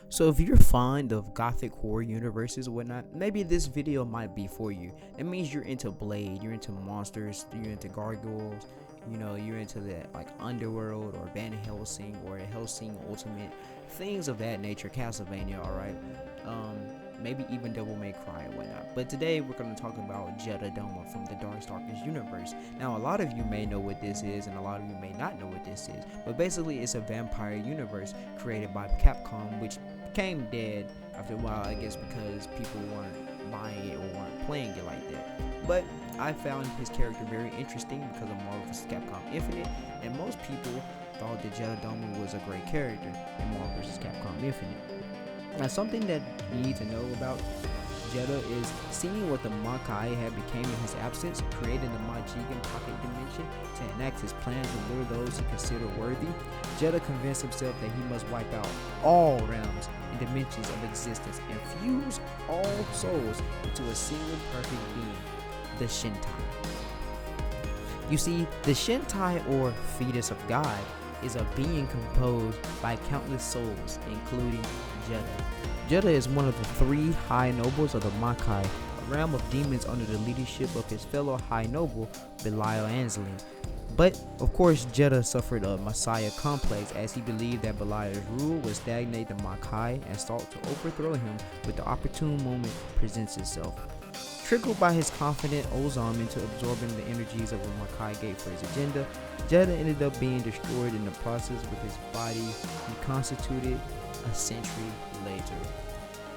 So if you're fond of gothic horror universes or whatnot, maybe this video might be for you. That means you're into Blade, you're into monsters, you're into gargoyles, you're into the like Underworld or Van Helsing or Helsing Ultimate, things of that nature, Castlevania, alright? Maybe even Devil May Cry and whatnot. But today we're going to talk about Jedah Dohma from the Darkstalkers universe. Now, a lot of you may know what this is, and a lot of you may not know what this is. But basically, it's a vampire universe created by Capcom, which became dead after a while, I guess, because people weren't buying it or weren't playing it like that. But I found his character very interesting because of Marvel vs. Capcom Infinite, and most people thought that Jedah Dohma was a great character in Marvel vs. Capcom Infinite. Now, something that you need to know about Jedah is seeing what the Makai had became in his absence, creating the Majigan pocket dimension to enact his plan to lure those he considered worthy. Jedah convinced himself that he must wipe out all realms and dimensions of existence and fuse all souls into a single perfect being, the Shintai. You see, the Shintai, or fetus of God, is a being composed by countless souls, including Jedah. Jedah is one of the three high nobles of the Makai, a realm of demons under the leadership of his fellow high noble, Belial Anselin. But, of course, Jedah suffered a messiah complex as he believed that Belial's rule would stagnate the Makai and sought to overthrow him when the opportune moment presents itself. Triggered by his confident Ozam into absorbing the energies of a Makai gate for his agenda, Jedah ended up being destroyed in the process with his body reconstituted a century later.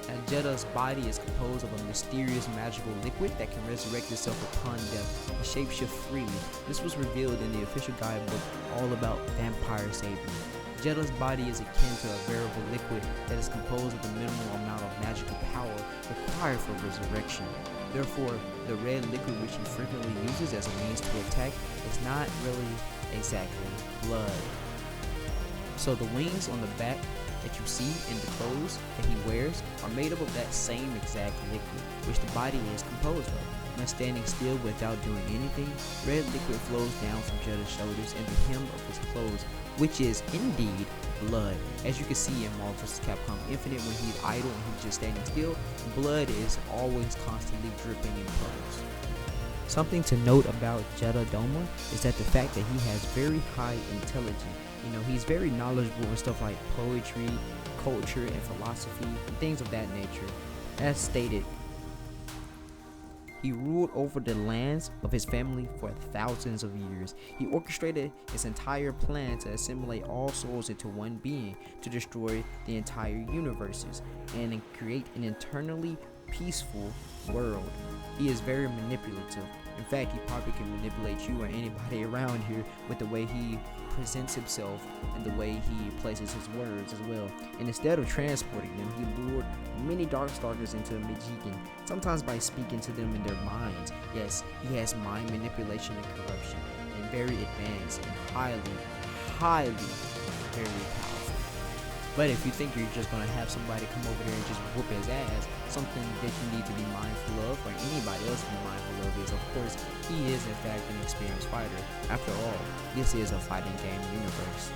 And Jedah's body is composed of a mysterious magical liquid that can resurrect itself upon death and shapeshift freely. This was revealed in the official guidebook all about Vampire Savior. Jedah's body is akin to a variable liquid that is composed of the minimal amount of magical power required for resurrection. Therefore, the red liquid which he frequently uses as a means to attack is not really exactly blood. So the wings on the back that you see in the clothes that he wears are made up of that same exact liquid which the body is composed of. When standing still without doing anything, red liquid flows down from Jedah's shoulders and the hem of his clothes, which is indeed blood. As you can see in Marvel vs. Capcom Infinite, when he's idle and he's just standing still, blood is always constantly dripping in puddles. Something to note about Jedah Dohma is that the fact that he has very high intelligence. He's very knowledgeable in stuff like poetry, culture, and philosophy, and things of that nature. As stated, he ruled over the lands of his family for thousands of years. He orchestrated his entire plan to assimilate all souls into one being, to destroy the entire universes, and create an eternally peaceful world. He is very manipulative. In fact, he probably can manipulate you or anybody around here with the way he presents himself and the way he places his words as well. And instead of transporting them, he lured many Darkstalkers into a Majigan, sometimes by speaking to them in their minds. Yes, he has mind manipulation and corruption, and very advanced and highly, very powerful. But if you think you're just going to have somebody come over there and just whoop his ass, something that you need to be mindful of, or anybody else to be mindful of, is of course he is in fact an experienced fighter. After all, this is a fighting game universe.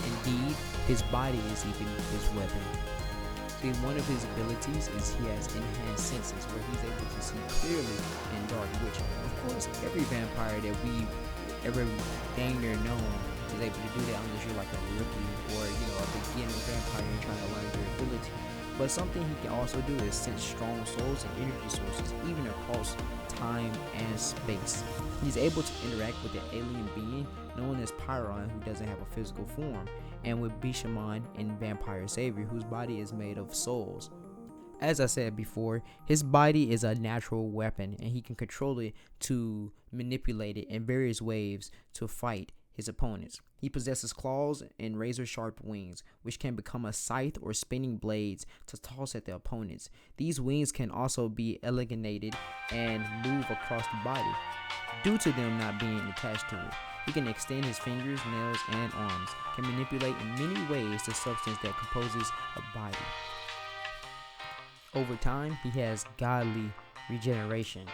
Indeed, his body is even his weapon. See, one of his abilities is he has enhanced senses where he's able to see clearly in dark, which of course every vampire that we ever dang near known is able to do that unless you're like a rookie or a beginner vampire and trying to learn their ability. But something he can also do is sense strong souls and energy sources even across time and space. He's able to interact with an alien being known as Pyron, who doesn't have a physical form, and with Bishamon in Vampire Savior, whose body is made of souls. As I said before, his body is a natural weapon and he can control it to manipulate it in various ways to fight his opponents. He possesses claws and razor-sharp wings, which can become a scythe or spinning blades to toss at the opponents. These wings can also be elongated and move across the body, due to them not being attached to it. He can extend his fingers, nails, and arms, can manipulate in many ways the substance that composes a body. Over time, he has godly regeneration.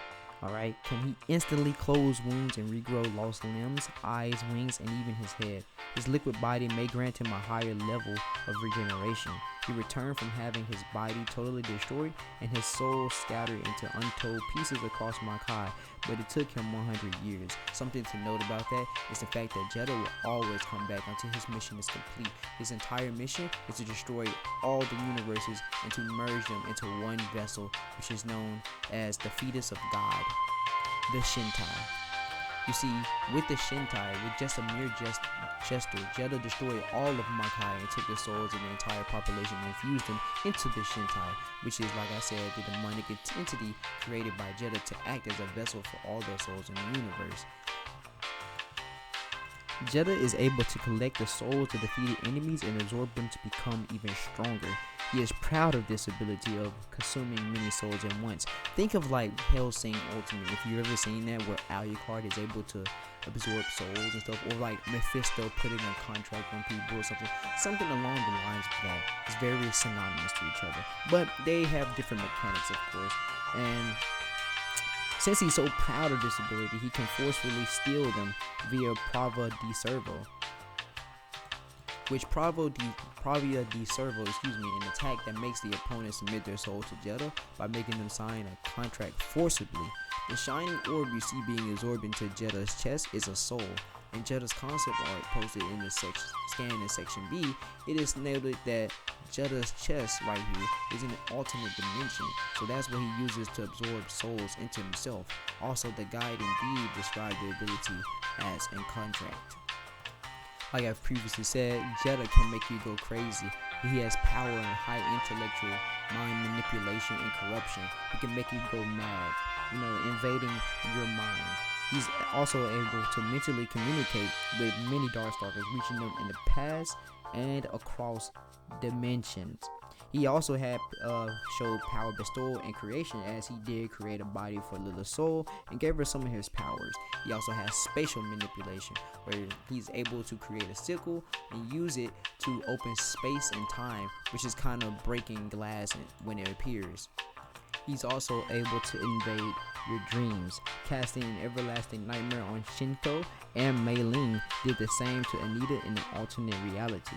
Alright, can he instantly close wounds and regrow lost limbs, eyes, wings, and even his head. His liquid body may grant him a higher level of regeneration. He returned from having his body totally destroyed and his soul scattered into untold pieces across Makai, but it took him 100 years. Something to note about that is the fact that Jedah will always come back until his mission is complete. His entire mission is to destroy all the universes and to merge them into one vessel, which is known as the fetus of God, the Shintai. You see, with the Shintai, with just a mere gesture, Jedah destroyed all of Makai and took the souls of the entire population and infused them into the Shintai, which is, like I said, the demonic entity created by Jedah to act as a vessel for all the souls in the universe. Jedah is able to collect the souls of defeated enemies and absorb them to become even stronger. He is proud of this ability of consuming many souls at once. Think of like Hellsing Ultimate, if you've ever seen that, where Alucard is able to absorb souls and stuff, or like Mephisto putting a contract on people or something along the lines of that. It's very synonymous to each other, but they have different mechanics, of course. And since he's so proud of this ability, he can forcefully steal them via Prova di Servo, which Prova di Servo, an attack that makes the opponent submit their soul to Jedah by making them sign a contract forcibly. The shining orb you see being absorbed into Jedah's chest is a soul. In Jedah's concept art posted in the scan in section B, it is noted that Jedah's chest right here is in an alternate dimension, so that's what he uses to absorb souls into himself. Also, the guide indeed described the ability as a contract. Like I've previously said, Jedah can make you go crazy. He has power and high intellectual mind manipulation and corruption. He can make you go mad, invading your mind. He's also able to mentally communicate with many Darkstalkers, reaching them in the past and across dimensions. He also had showed power bestowal and creation, as he did create a body for Lilith's soul and gave her some of his powers. He also has spatial manipulation, where he's able to create a sickle and use it to open space and time, which is kind of breaking glass when it appears. He's also able to invade your dreams, casting an everlasting nightmare on Shinko, and Mei Ling did the same to Anita in an alternate reality.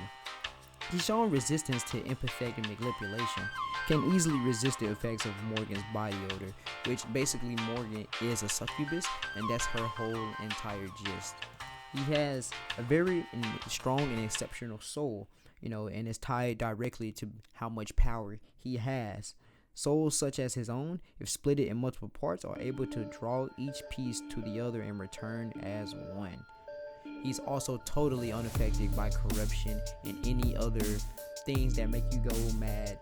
He's shown resistance to empathetic manipulation, can easily resist the effects of Morgan's body odor, which basically Morgan is a succubus, and that's her whole entire gist. He has a very strong and exceptional soul, and is tied directly to how much power he has. Souls such as his own, if split in multiple parts, are able to draw each piece to the other and return as one. He's also totally unaffected by corruption and any other things that make you go mad.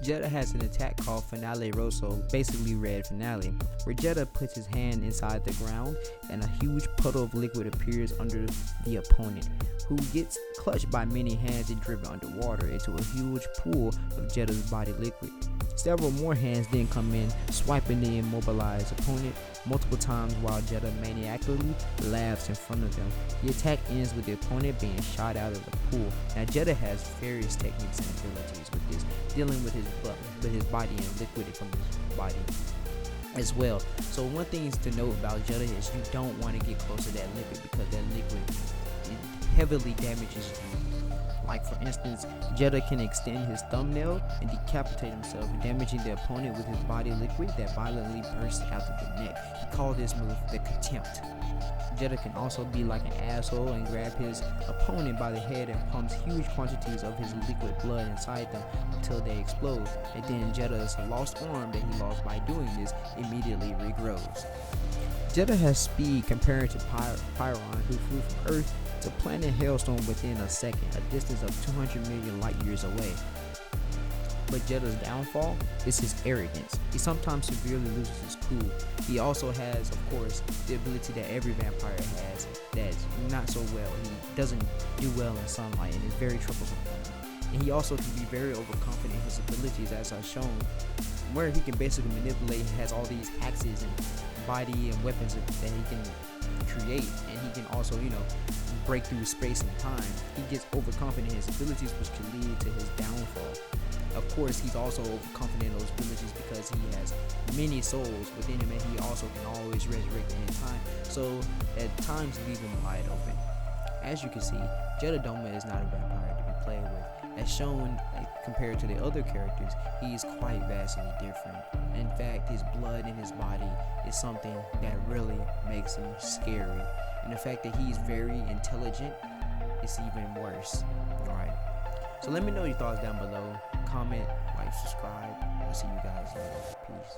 Jedah has an attack called Finale Rosso, basically Red Finale, where Jedah puts his hand inside the ground and a huge puddle of liquid appears under the opponent, who gets clutched by many hands and driven underwater into a huge pool of Jedah's body liquid. Several more hands then come in, swiping the immobilized opponent multiple times while Jedah maniacally laughs in front of them. The attack ends with the opponent being shot out of the pool. Now Jedah has various techniques and abilities with this, dealing with his body and liquid from his body as well. So one thing to note about Jedah is you don't want to get close to that liquid, because that liquid heavily damages you. Like for instance, Jedah can extend his thumbnail and decapitate himself, damaging the opponent with his body liquid that violently bursts out of the neck. He called this move the Contempt. Jedah can also be like an asshole and grab his opponent by the head and pumps huge quantities of his liquid blood inside them until they explode, and then Jedah's lost arm that he lost by doing this immediately regrows. Jedah has speed compared to Pyron, who flew from Earth to planet Hailstone within a second, a distance of 200 million light years away. But Jedah's downfall is his arrogance. He sometimes severely loses his cool. He also has, of course, the ability that every vampire has that's not so well. He doesn't do well in sunlight and is very troublesome. And he also can be very overconfident in his abilities, as I've shown, where he can basically manipulate. He has all these axes and body and weapons that he can create, and he can also, break through space and time. He gets overconfident in his abilities, which can lead to his downfall. Of course, he's also overconfident in those abilities because he has many souls within him, and he also can always resurrect any time. So at times, leave him wide open. As you can see, Jedah Dohma is not a vampire to be played with. As shown, compared to the other characters, he is quite vastly different. In fact, his blood in his body is something that really makes him scary. And the fact that he's very intelligent is even worse. Alright. So let me know your thoughts down below. Comment, like, subscribe. I'll see you guys later. Peace.